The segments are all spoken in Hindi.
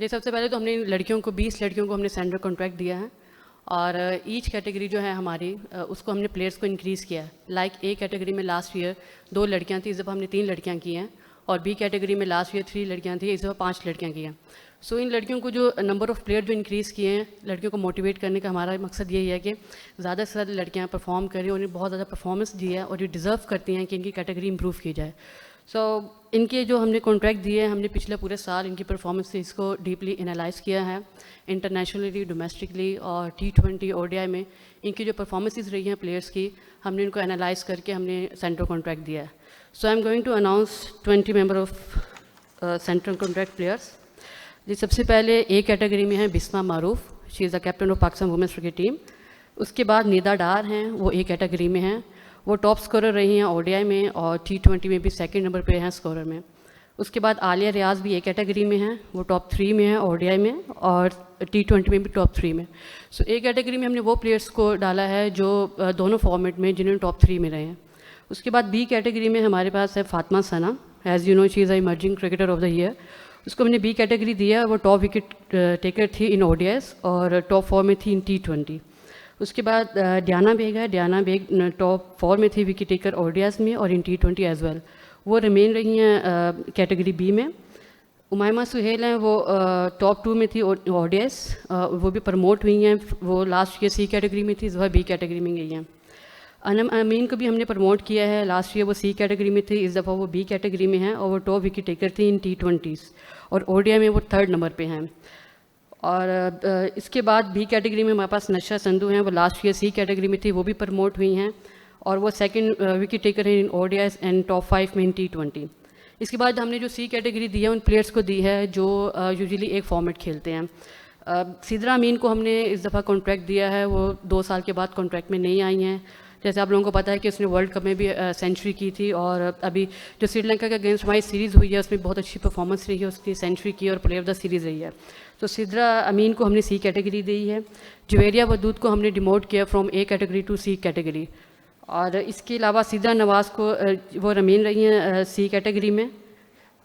ये सबसे पहले तो हमने लड़कियों को 20 लड़कियों को हमने सेंटर कॉन्ट्रैक्ट दिया है और ईच कैटेगरी जो है हमारी उसको हमने प्लेयर्स को इंक्रीज़ किया है। लाइक ए कैटेगरी में लास्ट ईयर 2 लड़कियां थी, इस दफ़ा हमने 3 लड़कियां की हैं और बी कैटेगरी में लास्ट ईयर 3 लड़कियां थी, इस दफ़ा 5 लड़कियां की हैं। सो इन लड़कियों को जो नंबर ऑफ़ प्लेयर जो इंक्रीज़ किए हैं, लड़कियों को मोटिवेट करने का हमारा मकसद यही है कि ज़्यादा से ज़्यादा लड़कियाँ परफॉर्म करें, उन्हें बहुत ज़्यादा परफॉर्मेंस दी है और ये डिज़र्व करती हैं कि इनकी कैटेगरी इंप्रूव की जाए। सो इनके जो हमने कॉन्ट्रैक्ट दिए हैं, हमने पिछले पूरे साल इनकी परफॉर्मेंस से इसको डीपली एनालाइज़ किया है, इंटरनेशनली, डोमेस्टिकली और T20 ODI में इनकी जो परफॉर्मेंसेस रही हैं प्लेयर्स की, हमने इनको एनालाइज़ करके हमने सेंटर कॉन्ट्रैक्ट दिया है। So I am going to announce 20 member of centre contract players. जी, सबसे पहले ए कैटेगरी में है Bisma Maroof, she is the captain of Pakistan women's cricket team. उसके बाद निदा डार हैं, वो ए कैटेगरी में हैं, वो टॉप स्कोरर रही हैं ODI में और T20 में भी सेकंड नंबर पे हैं स्कोरर में। उसके बाद आलिया रियाज भी ए कैटेगरी में हैं, वो टॉप 3 में है ODI में और T20 में भी टॉप 3 में। सो ए कैटेगरी में हमने वो प्लेयर्स को डाला है जो दोनों फॉर्मेट में जिन्होंने टॉप 3 में रहे हैं। उसके बाद बी कैटेगरी में हमारे पास है Fatima Sana, as you know she is a emerging cricketer of the year. उसको हमने बी कैटेगरी दिया, वो टॉप विकेट टेकर थी इन ODIs और टॉप 4 में थी इन T20। उसके बाद डियाना बेग है, डियाना बेग टॉप 4 में थी विकेट टेकर ODIs में और इन T20 एज़ वेल, वो रिमेन रही हैं कैटेगरी बी में। उमायमा सुहेल हैं, वो टॉप 2 में थी ODIs, वो भी प्रमोट हुई हैं, वो लास्ट ईयर सी कैटेगरी में थी, इस बार बी कैटेगरी में गई हैं। अनम अमीन को भी हमने प्रमोट किया है, लास्ट ईयर वो सी कैटेगरी में थी, इस दफ़ा वो बी कैटेगरी में हैं और वो टॉप विकेट टेकर थी इन T20s और ODI में वो 3rd नंबर पे हैं। और इसके बाद बी कैटेगरी में हमारे पास नशा संधू हैं, वो लास्ट ईयर सी कैटेगरी में थी, वो भी प्रमोट हुई हैं और वो 2nd विकेट टेकर हैं इन ODIs एंड टॉप 5 में इन T20। इसके बाद हमने जो सी कैटेगरी दी है उन प्लेयर्स को दी है जो यूजुअली एक फॉर्मेट खेलते हैं। सिद्रा अमीन को हमने इस दफ़ा कॉन्ट्रैक्ट दिया है, वो 2 साल के बाद कॉन्ट्रैक्ट में नहीं आई हैं। जैसे आप लोगों को पता है कि उसने वर्ल्ड कप में भी सेंचुरी की थी और अभी जो श्रीलंका के अगेंस्ट हमारी सीरीज़ हुई है उसमें बहुत अच्छी परफॉर्मेंस रही है, उसकी सेंचुरी की और प्लेयर ऑफ द सीरीज़ रही है। तो सिद्रा अमीन को हमने सी कैटेगरी दी है। जवेरिया वदूद को हमने डिमोट किया from A category to C category और इसके अलावा सिद्रा नवाज़ को वो रिमेन रही हैं सी कैटेगरी में।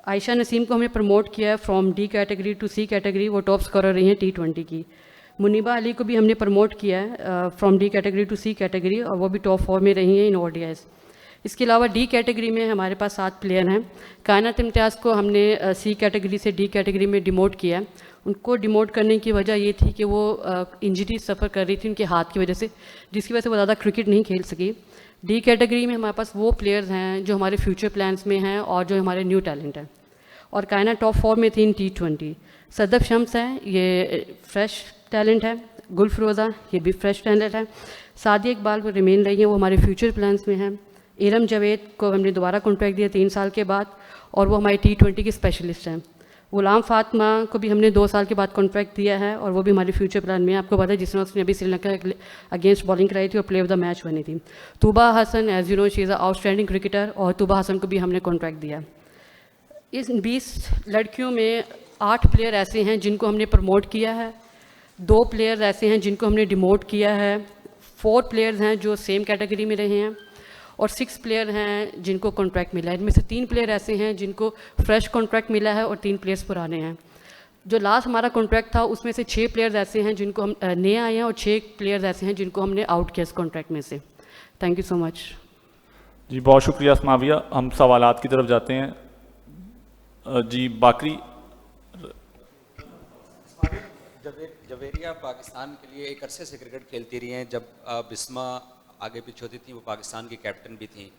आयशा नसीम को हमने प्रमोट किया है from D category to C category, वो टॉप स्कोरर रही हैं T20 की। मुनीबा अली को भी हमने प्रमोट किया है from D category to C category और वो भी टॉप 4 में रही हैं इन ODIs। इसके अलावा डी कैटेगरी में हमारे पास 7 प्लेयर हैं। कायनात इम्तियाज़ को हमने सी कैटेगरी से डी कैटेगरी में डिमोट किया है। उनको डिमोट करने की वजह ये थी कि वो इंजरी सफ़र कर रही थी उनके हाथ की वजह से, जिसकी वजह से वो ज़्यादा क्रिकेट नहीं खेल सकी। डी कैटेगरी में हमारे पास वो प्लेयर्स हैं जो हमारे फ्यूचर प्लान्स में हैं और जो हमारे न्यू टैलेंट हैं। और कायना टॉप 4 में थी इन T20। सदफ शम्स है, ये फ्रेश टैलेंट है। गुल फिरोज़ा, ये भी फ्रेश टैलेंट है। सादिया इकबाल वो रिमेन रही हैं, वो हमारे फ्यूचर प्लान्स में हैं। इरम जावेद को हमने दोबारा कॉन्ट्रैक्ट दिया 3 साल के बाद और वो हमारी T20 की स्पेशलिस्ट हैं। गुलाम फातिमा को भी हमने 2 साल के बाद कॉन्ट्रैक्ट दिया है और वो भी हमारे फ्यूचर प्लान में है। आपको पता है जिसने उसने अभी श्रीलंका अगेंस्ट बॉलिंग कराई थी और प्ले ऑफ द मैच बनी थी। Tuba Hasan, as you know she is a outstanding cricketer और तूबा हसन को भी हमने कॉन्ट्रैक्ट दिया। इस 20 लड़कियों में 8 प्लेयर ऐसे हैं जिनको हमने प्रमोट किया है, 2 प्लेयर ऐसे हैं जिनको हमने डिमोट किया है, 4 प्लेयर्स हैं जो सेम कैटेगरी में रहे हैं और 6 प्लेयर हैं जिनको कॉन्ट्रैक्ट मिला है। इनमें से 3 प्लेयर ऐसे हैं जिनको फ्रेश कॉन्ट्रैक्ट मिला है और 3 प्लेयर्स पुराने हैं। जो लास्ट हमारा कॉन्ट्रैक्ट था उसमें से 6 प्लेयर्स ऐसे हैं जिनको हम नए आए हैं और 6 प्लेयर्स ऐसे हैं जिनको हमने आउट किया इस कॉन्ट्रैक्ट में से। Thank you so much. जी बहुत शुक्रिया अस्माविया। हम सवालात की तरफ जाते हैं। जी बाकरी। जवेरिया पाकिस्तान के लिए एक अरसे से क्रिकेट खेलती रही हैं। जब बिस्मा आगे पीछे होती थी वो पाकिस्तान की कैप्टन भी थी।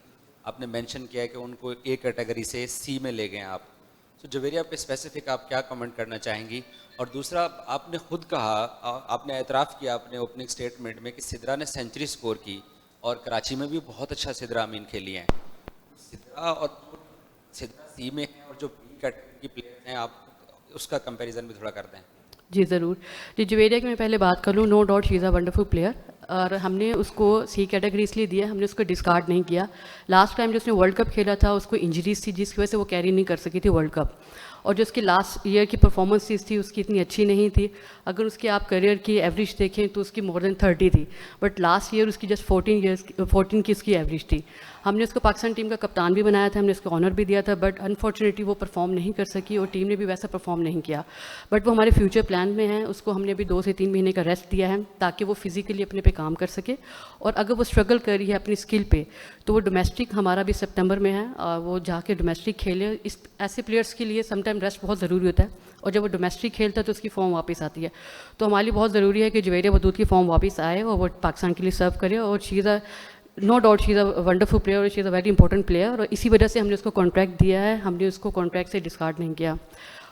आपने मेंशन किया है कि उनको ए कैटेगरी से सी में ले गए आप। तो जवेरिया पे स्पेसिफिक आप क्या कमेंट करना चाहेंगी? और दूसरा, आपने खुद कहा, आपने एतराफ़ किया अपने ओपनिंग स्टेटमेंट में कि सिद्रा ने सेंचुरी स्कोर की और कराची में भी बहुत अच्छा सिद्रा अमीन खेली हैं। सिद्रा और सिद्रा सी में है और जो बी कैटेगरी की प्लेयर हैं, आप उसका कंपैरिजन भी थोड़ा कर दें। जी ज़रूर। जी जवेरिया की मैं पहले बात कर लूँ, no doubt she is a wonderful player और हमने उसको सी कैटेगरी इसलिए दिया, हमने उसको डिस्कार्ड नहीं किया। लास्ट टाइम जो उसने वर्ल्ड कप खेला था उसको इंजरीज थी जिसकी वजह से वो कैरी नहीं कर सकी थी वर्ल्ड कप, और जो उसकी लास्ट ईयर की परफॉर्मेंस थी उसकी इतनी अच्छी नहीं थी। अगर उसकी आप करियर की एवरेज देखें तो उसकी मोर देन 30 थी, बट लास्ट ईयर उसकी जस्ट 14 की उसकी एवरेज थी। हमने उसको पाकिस्तान टीम का कप्तान भी बनाया था, हमने उसको ऑनर भी दिया था, बट अनफॉर्चुनेटली वो परफॉर्म नहीं कर सकी और टीम ने भी वैसा परफॉर्म नहीं किया। बट वो हमारे फ्यूचर प्लान में है, उसको हमने अभी 2 से 3 महीने का रेस्ट दिया है ताकि वो फिजिकली अपने पे काम कर सके, और अगर वो स्ट्रगल कर रही है अपनी स्किल पे तो वो डोमेस्टिक हमारा भी सितंबर में है, और वो जाके डोमेस्टिक खेले। इस ऐसे प्लेयर्स के लिए समटाइम रेस्ट बहुत ज़रूरी होता है, और जब वो डोमेस्टिक खेलता है तो उसकी फॉर्म वापस आती है। तो हमारे लिए बहुत ज़रूरी है कि जवेरिया बदूद की फॉर्म वापस आए और वो पाकिस्तान के लिए सर्व करे, और she is a no doubt she is a wonderful player और she is a very important player, और इसी वजह से हमने उसको कॉन्ट्रैक्ट दिया है, हमने उसको कॉन्ट्रैक्ट से डिस्कार्ड नहीं किया।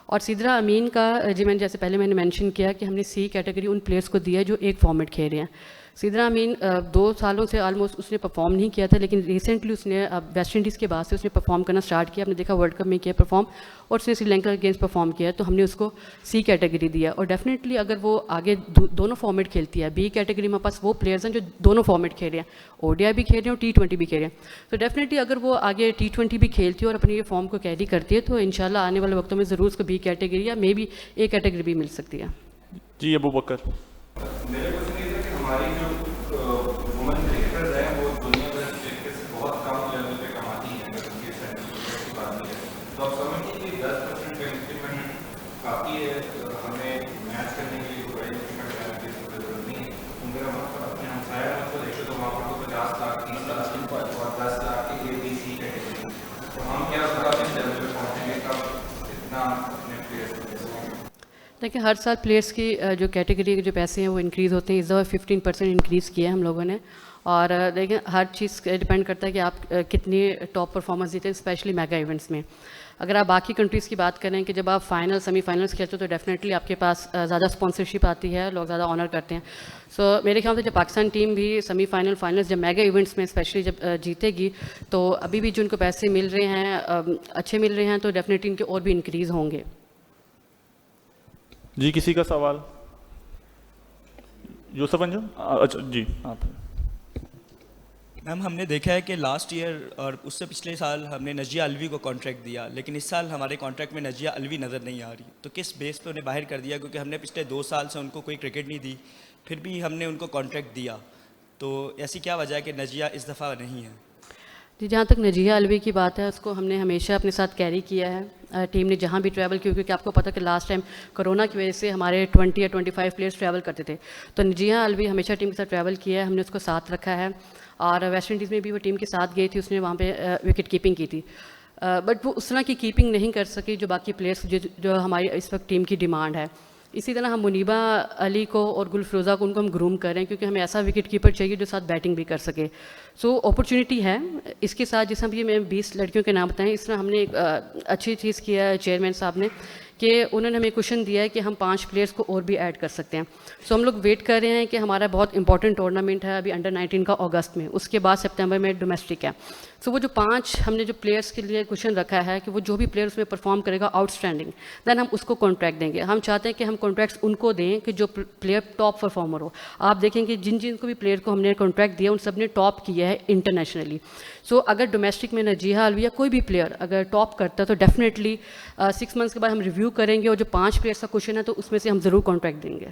और सिद्रा अमीन का जी मैंने जैसे पहले मैंने मेंशन किया कि हमने सी कैटेगरी उन प्लेयर्स को दिया है जो एक फॉर्मेट खेल रहे हैं। सिद्रा अमीन 2 सालों से ऑलमोस्ट उसने परफॉर्म नहीं किया था, लेकिन रिसेंटली उसने वेस्ट इंडीज़ के बाद से उसने परफॉर्म करना स्टार्ट किया। आपने देखा वर्ल्ड कप में किया परफॉर्म, और उसने श्रीलंका के अगेंस्ट परफॉर्म किया, तो हमने उसको सी कैटेगरी दिया। और डेफिनेटली अगर वो आगे दोनों फॉर्मेट खेलती है, बी कैटेगरी में पास वो प्लेयर्स हैं जो दोनों फॉर्मेट खेल रहे हैं, ओडीआई भी खेल रहे हैं और T20 भी खेल रहे हैं। तो डेफिनेटली अगर वो आगे T20 भी खेलती है और अपनी ये फॉर्म को कैरी करती है तो इंशाल्लाह आने वाले वक्तों में ज़रूर उसको बी कैटेगरी या मे बी ए कैटेगरी भी मिल सकती है। जी अबू बकर। मेरे क्वेश्चन ये था कि हमारी जो वुमेन क्रिकेटर्स हैं वो दुनिया भर की क्रिकेट से बहुत कम लेवल पे कमाती हैं, अगर उनकी स्टैटिस्टिक्स की बात की जाए तो आप समझिए कि 10% का इंक्रीमेंट काफ़ी है। हमें मैच करने के लिए बड़े इंक्रीमेंट की जरूरत नहीं है। उनका मतलब अपने हमसाया को देखो तो वहाँ पर तो 50 लाख 30 लाख और 10 लाख की ABC कैटेगरी, तो हम क्या अपने लेवल पे पहुँचेंगे कब इतना अपने प्लेयर्स को। देखिए हर साल प्लेयर्स की जो कैटेगरी के जो पैसे हैं वो इंक्रीज़ होते हैं। इस दफ़ा 15% इंक्रीज़ किया है हम लोगों ने, और देखिए हर चीज़ डिपेंड करता है कि आप कितनी टॉप परफॉर्मेंस देते हैं, स्पेशली मेगा इवेंट्स में। अगर आप बाकी कंट्रीज़ की बात करें कि जब आप फाइनल सेमीफाइनल्स खेलते हो तो डेफिनेटली आपके पास ज़्यादा स्पॉन्सरशिप आती है, लोग ज़्यादा ऑनर करते हैं। सो मेरे ख्याल से जब पाकिस्तान टीम भी सेमीफाइनल फाइनल्स जब मेगा इवेंट्स में स्पेशली जब जीतेगी तो अभी भी जो उनको पैसे मिल रहे हैं अच्छे मिल रहे हैं, तो डेफिनेटली इनके और भी इंक्रीज़ होंगे। जी किसी का सवाल? यूसुफ अंजुम? अच्छा जी आप। मैम हमने देखा है कि लास्ट ईयर और उससे पिछले साल हमने नजिया अलवी को कॉन्ट्रैक्ट दिया, लेकिन इस साल हमारे कॉन्ट्रैक्ट में नजिया अलवी नज़र नहीं आ रही, तो किस बेस पे उन्हें बाहर कर दिया? क्योंकि हमने पिछले 2 साल से उनको कोई क्रिकेट नहीं दी, फिर भी हमने उनको कॉन्ट्रैक्ट दिया, तो ऐसी क्या वजह है कि नजिया इस दफ़ा नहीं है? जी जहाँ तक नजिया अलवी की बात है, उसको हमने हमेशा अपने साथ कैरी किया है। टीम ने जहाँ भी ट्रैवल किया, क्योंकि आपको पता है कि लास्ट टाइम कोरोना की वजह से हमारे 20 या 25 प्लेयर्स ट्रैवल करते थे, तो नजिया अलवी हमेशा टीम के साथ ट्रैवल किया है, हमने उसको साथ रखा है। और वेस्ट इंडीज़ में भी वो टीम के साथ गई थी, उसने वहाँ पे विकेट कीपिंग की थी, बट वो उस तरह की कीपिंग नहीं कर सकी जो बाकी प्लेयर्स जो हमारी इस वक्त टीम की डिमांड है। इसी तरह हम मुनीबा अली को और गुलफरोज़ा को उनको हम ग्रूम कर रहे हैं, क्योंकि हमें ऐसा विकेट कीपर चाहिए जो साथ बैटिंग भी कर सके। सो अपॉर्चुनिटी है। इसके साथ जिस भी मैं 20 लड़कियों के नाम बताएं, इस तरह हमने एक अच्छी चीज़ किया है चेयरमैन साहब ने कि उन्होंने हमें क्वेश्चन दिया है कि हम 5 प्लेयर्स को और भी ऐड कर सकते हैं। सो हम लोग वेट कर रहे हैं कि हमारा बहुत इंपॉर्टेंट टूर्नामेंट है अभी अंडर 19 का अगस्त में, उसके बाद सितंबर में डोमेस्टिक है। सो वो जो 5 हमने जो प्लेयर्स के लिए क्वेश्चन रखा है कि वो जो भी प्लेयर उसमें परफॉर्म करेगा आउटस्टैंडिंग, देन हम उसको कॉन्ट्रैक्ट देंगे। हम चाहते हैं कि हम कॉन्ट्रैक्ट्स उनको दें कि जो प्लेयर टॉप परफॉर्मर हो। आप देखेंगे जिन जिन को भी प्लेयर को हमने कॉन्ट्रैक्ट दिया उन सब ने टॉप किया है इंटरनेशनली। सो अगर डोमेस्टिक में नजिया अलवी या कोई भी प्लेयर अगर टॉप करता है तो डेफिनेटली 6 मंथ्स के बाद हम रिव्यू करेंगे, और जो 5 प्लेयर्स का क्वेश्चन है तो उसमें से हम ज़रूर कॉन्ट्रैक्ट देंगे।